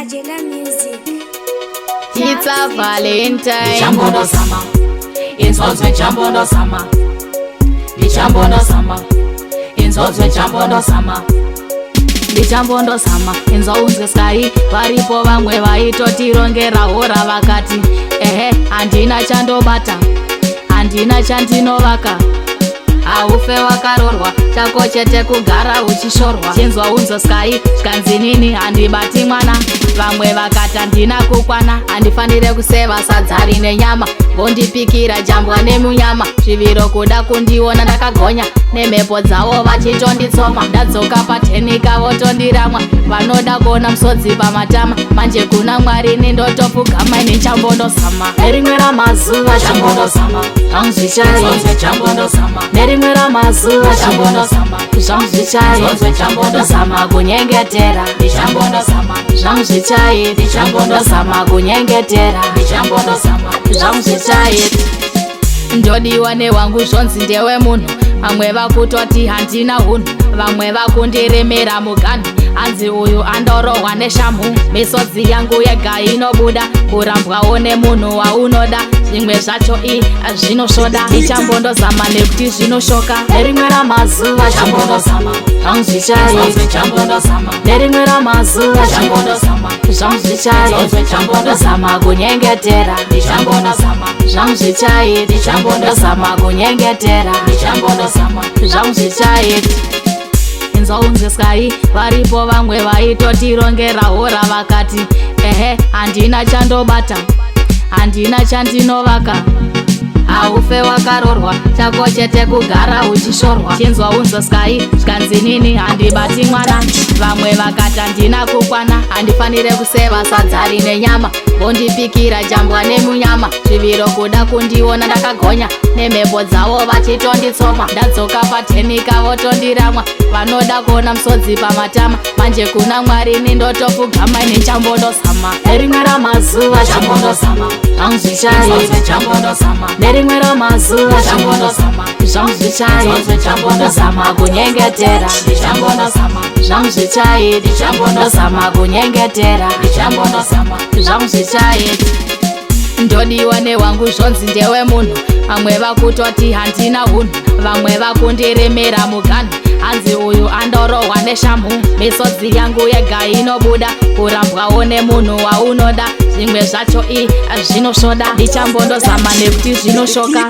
Ajela music. It's a Valentine. Ndichambondozama, inzonzwe Ndichambondozama. Ndichambondozama, inzonzwe Ndichambondozama. Ndichambondozama, inzounzwe sky. Varipo vamwe vaitotirongera hora vakati handina chandobata, handina chandinovaka. Aufe wakarorwa, chako chete kugara uchishorwa. Chinzwa unzo sky, zvikanzi nini handibati mwana. Vamwe vakati handina kukwana, handifanire kuseva sadza rine nyama. Vondipikira jambwa nemunyama, zviviro kuda kundiona ndakagonya. Nemhepo dzavo vachitonditsoma, ndadzoka patenika votondiramwa. Vanoda kuona musodzi pamatama, manje kuna Mwari nindotopfugama. Ndichambondozama nerimwe ramazuva Ndichambondozama, zvangu zvichai. inzonzwe Ndichambondozama. Nerimwe ramazuva Ndichambondozama, zvangu zvichai. inzonzwe Ndichambondozama. Kunyengetera Ndichambondozama, zvangu zvichai. Ndichambondozama kunyengetera Ndichambondozama. zvangu zvichai. Ndodiwa newangu zvonzi ndewe munhu, vamwe vakutoti handina hunhu, vamwe vakundiremera muganhu. Hanzi uyu andorohwa neshamhu, misodzi yangu yega inobuda. Kurambwawo nemunhu waunoda, zvimwe zvacho zvinosvoda. Ndichambondozama nekuti zvinoshoka. Nerimwe ramazuva Ndichambondozama, zvangu zvichai. inzonzwe Ndichambondozama. Nerimwe ramazuva Ndichambondozama, zvangu zvichai. inzonzwe Ndichambondozama. Ndozama kunyengetera Ndichambondozama, zvangu zvichai. Ndozama kunyengetera Ndichambondozama. zvangu zvichai. Inzounzwe sky, varipo vamwe vaitotirongera hora vakati handina chandobata, handina chandinovaka. Aufe wakarorwa, chako chete kugara uchishorwa. Chinzwa unzo sky, zvikanzi nini handibati mwana. Vamwe vakati handina kukwana, handifanire kuseva sadza rine nyama. Vondipikira jambwa nemunyama, zviviro kuda kundiona ndakagonya. Nemhepo dzavo vachitonditsoma, ndadzoka patenika votondiramwa. Vanoda kuona musodzi pamatama, manje kuna Mwari nindotopfugama. Ndichambondozama nerimwe ramazuva Ndichambondozama, zvangu zvichai. inzonzwe Ndichambondozama. Nerimwe ramazuva Ndichambondozama, zvangu zvichai. inzonzwe Ndichambondozama. Ndozama kunyengetera Ndichambondozama, zvangu zvichai. Ndozama kunyengetera Ndichambondozama. zvangu zvichai. Ndodiwa newangu zvonzi ndewe munhu, vamwe vakutoti handina hunhu, vamwe vakundiremera muganhu. Hanzi uyu andorohwa neshamhu, misodzi yangu yega inobuda. Kurambwawo nemunhu waunoda, zvimwe zvacho zvinosvoda. Ndichambondozama nekuti zvinoshoka.